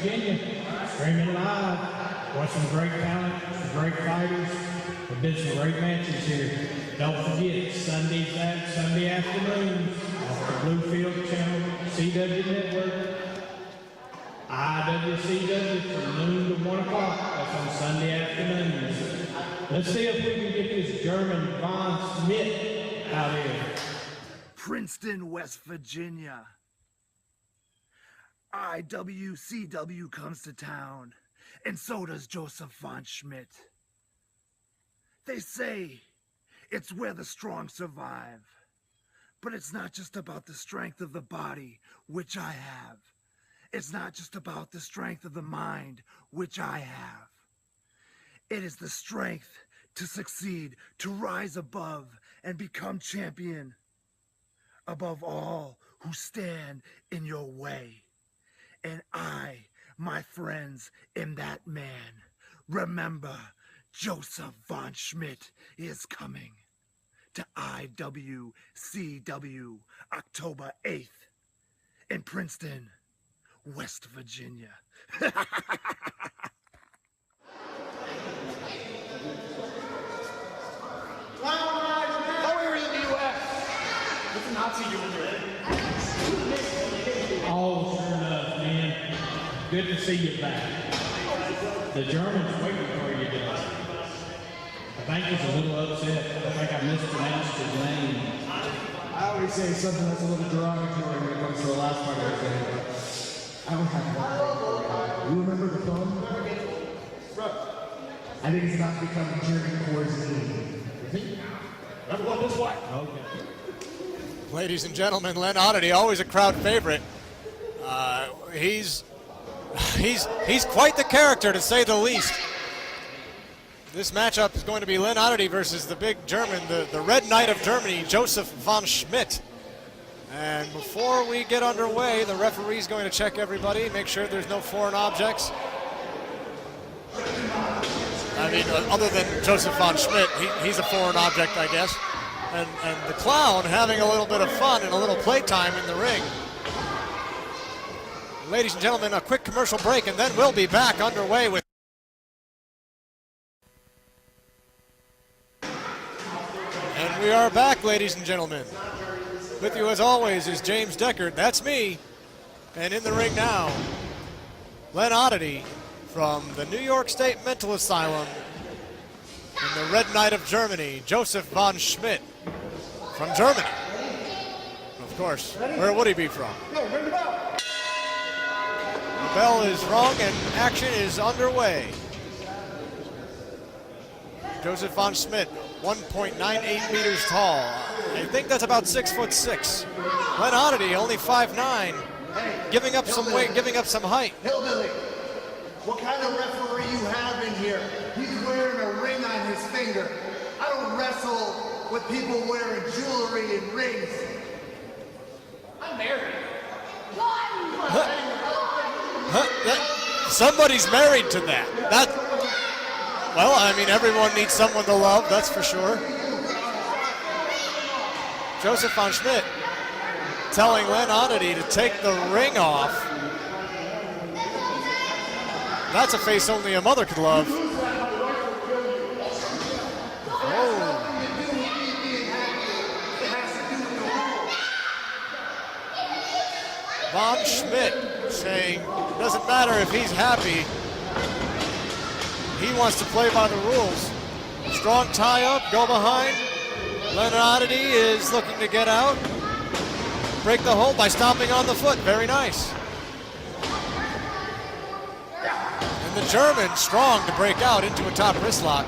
Virginia, streaming live. Watch some great talent, some great fighters. There've been some great matches here. Don't forget, Sunday afternoons off the Bluefield channel, CW Network. IWCW from noon to 1 o'clock. That's on Sunday afternoons. Let's see if we can get this German Von Schmidtt out here. Princeton, West Virginia. IWCW comes to town, and so does Joseph Von Schmidtt. They say it's where the strong survive, but it's not just about the strength of the body, which I have. It's not just about the strength of the mind, which I have. It is the strength to succeed, to rise above and become champion. Above all who stand in your way. And I, my friends, am that man. Remember, Joseph Von Schmidtt is coming to IWCW October 8th in Princeton, West Virginia. Oh, we're in the U.S. What's a Nazi doing here? Oh, sure enough, man. Good to see you back. The German's waiting for you guys. I think he's a little upset. I think I mispronounced his name. I always say something that's a little derogatory when it comes to the last part I say, but I don't have that. You remember the phone? I think it's not becoming German cuisine. Everyone this way. Okay. Ladies and gentlemen, Lenn Oddity, always a crowd favorite. He's quite the character, to say the least. This matchup is going to be Lenn Oddity versus the big German, the Red Knight of Germany, Joseph Von Schmidtt. And before we get underway, the referee's going to check everybody, make sure there's no foreign objects. I mean, other than Joseph Von Schmidtt, he's a foreign object, I guess. And the clown having a little bit of fun and a little playtime in the ring. Ladies and gentlemen, a quick commercial break, and then we'll be back underway with. And we are back, ladies and gentlemen. With you as always is James Deckard, that's me. And in the ring now, Lenn Oddity from the New York State Mental Asylum in the Red Knight of Germany, Joseph Von Schmidtt from Germany. Of course, where would he be from? The bell is rung and action is underway. Joseph Von Schmidtt, 1.98 meters tall. I think that's about 6'6". Lenn Oddity, only 5'9", giving up some weight, giving up some height. Hillbilly, what kind of referee you have in here? He's wearing a ring on his finger. I don't wrestle with people wearing jewelry and rings. I'm married. Somebody's married to that. Well, I mean, everyone needs someone to love, that's for sure. Joseph Von Schmidtt telling Lenn Oddity to take the ring off. That's a face only a mother could love. Oh. Von Schmidtt saying, it doesn't matter if he's happy. He wants to play by the rules. Strong tie up, go behind. Lenn Oddity is looking to get out. Break the hold by stomping on the foot, very nice. And the German strong to break out into a top wrist lock.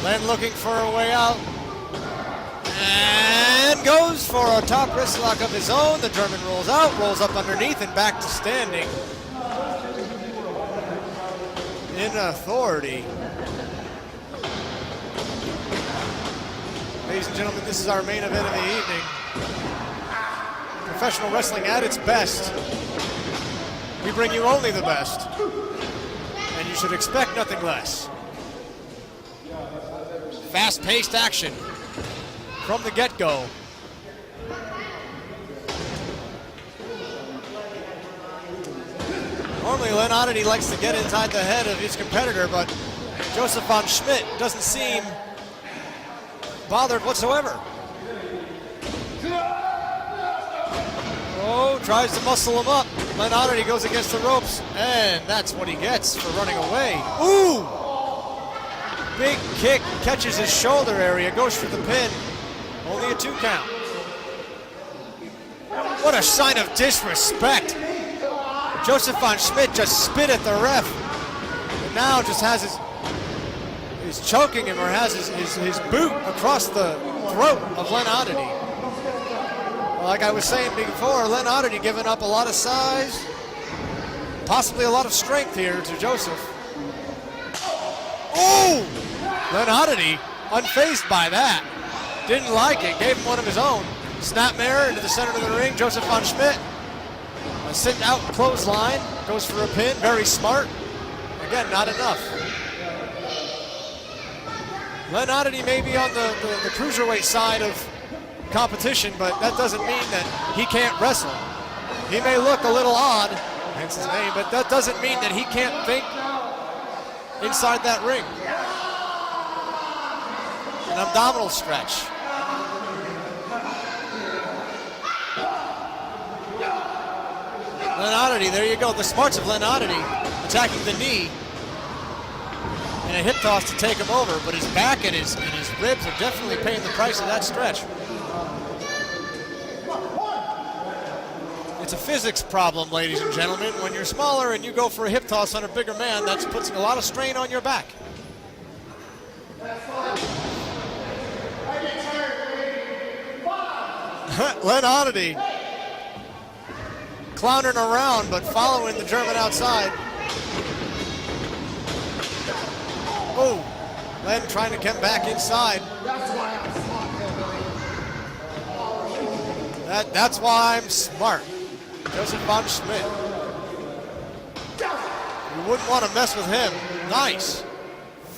Lenn looking for a way out. And goes for a top wrist lock of his own. The German rolls out, rolls up underneath and back to standing. In authority. Ladies and gentlemen, this is our main event of the evening. Professional wrestling at its best. We bring you only the best. And you should expect nothing less. Fast-paced action from the get-go. Normally, Lenn Oddity likes to get inside the head of his competitor, but Joseph von Schmidtt doesn't seem bothered whatsoever. Oh, tries to muscle him up. Lenn Oddity goes against the ropes, and that's what he gets for running away. Ooh! Big kick, catches his shoulder area, goes for the pin. Only a 2 count. What a sign of disrespect. Joseph von Schmidtt just spit at the ref. And now just has is choking him, or has his boot across the throat of Lenn Oddity. Like I was saying before, Lenn Oddity giving up a lot of size, possibly a lot of strength here to Joseph. Oh! Lenn Oddity, unfazed by that, didn't like it, gave him one of his own. Snapmare into the center of the ring, Joseph von Schmidtt. A sit-out clothesline, goes for a pin, very smart. Again, not enough. Lenn Oddity may be on the cruiserweight side of competition, but that doesn't mean that he can't wrestle. He may look a little odd, hence his name, but that doesn't mean that he can't think inside that ring. An abdominal stretch. Lenn Oddity, there you go. The smarts of Lenn Oddity attacking the knee and a hip toss to take him over, but his back and his ribs are definitely paying the price of that stretch. It's a physics problem, ladies and gentlemen. When you're smaller and you go for a hip toss on a bigger man, that puts a lot of strain on your back. Lenn Oddity clowning around, but following the German outside. Oh, Lenn trying to get back inside. That's why I'm smart. Joseph von Schmidtt. You wouldn't want to mess with him. Nice.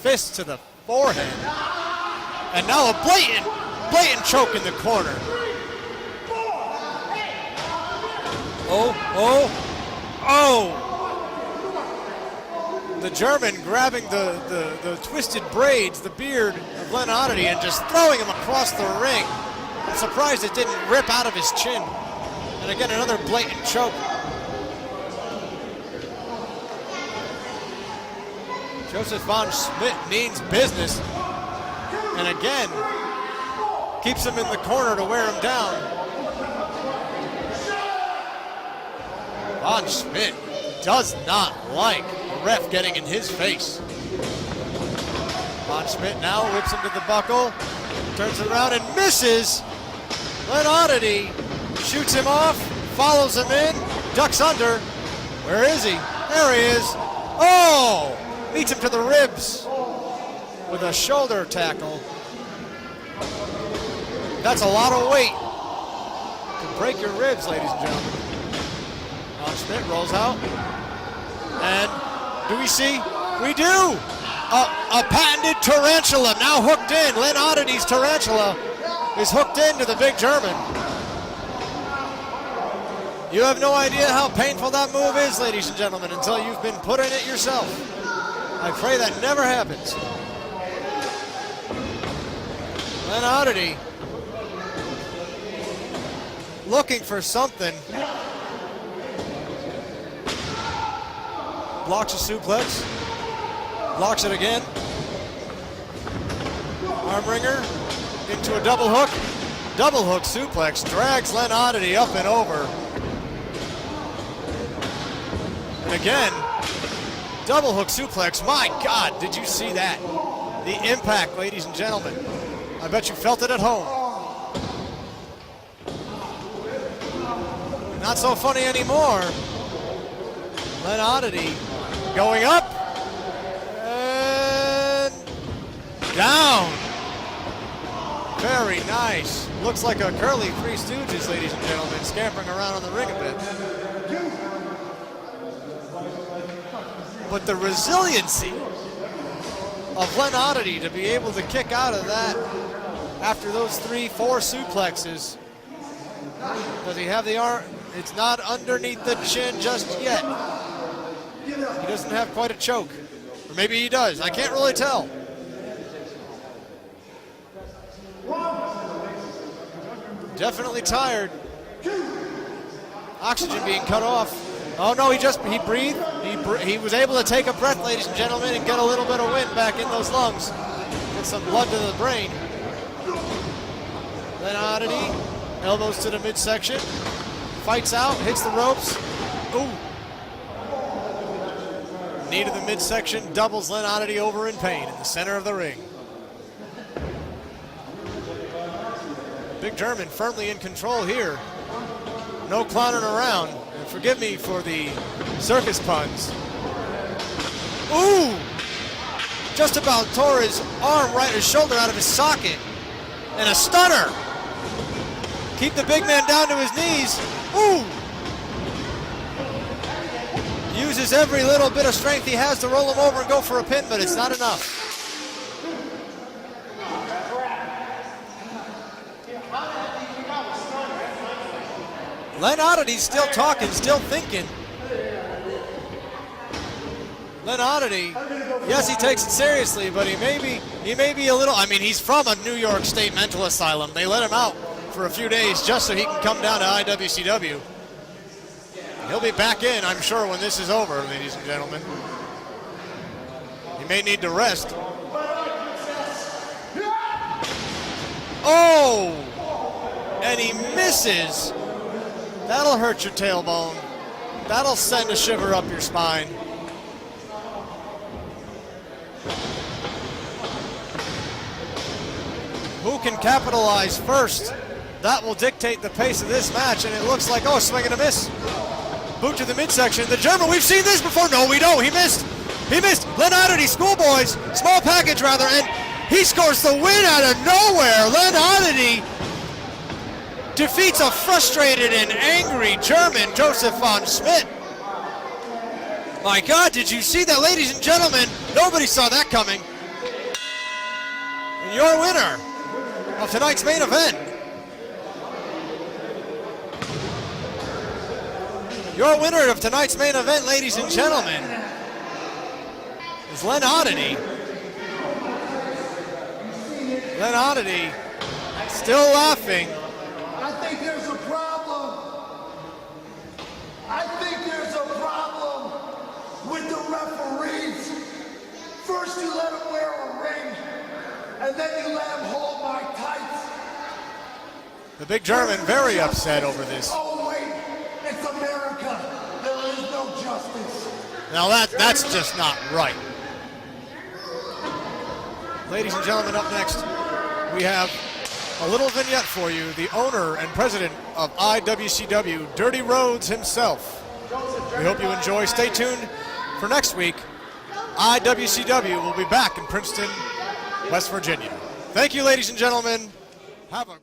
Fist to the forehead. And now a blatant choke in the corner. Oh. The German grabbing the twisted braids, the beard of Lenn Oddity, and just throwing him across the ring. I'm surprised it didn't rip out of his chin. And again, another blatant choke. Joseph von Schmidtt means business. And again, keeps him in the corner to wear him down. Von Schmidtt does not like the ref getting in his face. Von Schmidtt now whips him to the buckle, turns around and misses. Lenn Oddity shoots him off, follows him in, ducks under. Where is he? There he is. Oh! Meets him to the ribs with a shoulder tackle. That's a lot of weight to break your ribs, ladies and gentlemen. Von Schmidtt rolls out. And do we see? We do! A patented tarantula now hooked in. Lenn Oddity's tarantula is hooked into the big German. You have no idea how painful that move is, ladies and gentlemen, until you've been put in it yourself. I pray that never happens. Lenn Oddity looking for something. Blocks a suplex. Blocks it again. Arm wringer into a double hook. Double hook suplex drags Lenn Oddity up and over. And again, double hook suplex. My God, did you see that? The impact, ladies and gentlemen. I bet you felt it at home. Not so funny anymore. Lenn Oddity going up and down. Very nice. Looks like a curly Three Stooges, ladies and gentlemen, scampering around on the ring a bit. But the resiliency of Lenn Oddity to be able to kick out of that after those 3-4 suplexes. Does he have the arm? It's not underneath the chin just yet. He doesn't have quite a choke. Or maybe he does. I can't really tell. Definitely tired. Oxygen being cut off. Oh no, he breathed. He was able to take a breath, ladies and gentlemen, and get a little bit of wind back in those lungs. Get some blood to the brain. Lenn Oddity, elbows to the midsection. Fights out, hits the ropes. Ooh. Knee to the midsection, doubles Lenn Oddity over in pain in the center of the ring. Big German firmly in control here. No clowning around. And forgive me for the circus puns. Ooh! Just about tore his arm, right, his shoulder out of his socket. And a stunner. Keep the big man down to his knees. Ooh! Uses every little bit of strength he has to roll him over and go for a pin, but it's not enough. Lenn Oddity's still talking, still thinking. Lenn Oddity, yes, he takes it seriously, but he may be a little, I mean, he's from a New York State mental asylum. They let him out for a few days just so he can come down to IWCW. He'll be back in, I'm sure, when this is over, ladies and gentlemen. He may need to rest. Oh! And he misses. That'll hurt your tailbone. That'll send a shiver up your spine. Who can capitalize first? That will dictate the pace of this match, and it looks like, oh, swing and a miss. Boot to the midsection. The German, we've seen this before. No, we don't. He missed. He missed. Lenn Oddity, schoolboys, small package rather, and he scores the win out of nowhere. Lenn Oddity defeats a frustrated and angry German, Joseph von Schmidtt. My God, did you see that, ladies and gentlemen? Nobody saw that coming. And your winner of tonight's main event. Your winner of tonight's main event, ladies and gentlemen, is Lenn Oddity. Lenn Oddity still laughing. I think there's a problem. I think there's a problem with the referees. First you let him wear a ring, and then you let him hold my tights. The big German very upset over this. Oh wait, it's America. There is no justice. Now that's just not right. Ladies and gentlemen, up next, we have a little vignette for you. The owner and president of IWCW, Dirty Rhodes himself. We hope you enjoy. Stay tuned for next week. IWCW will be back in Princeton, West Virginia. Thank you, ladies and gentlemen. Have a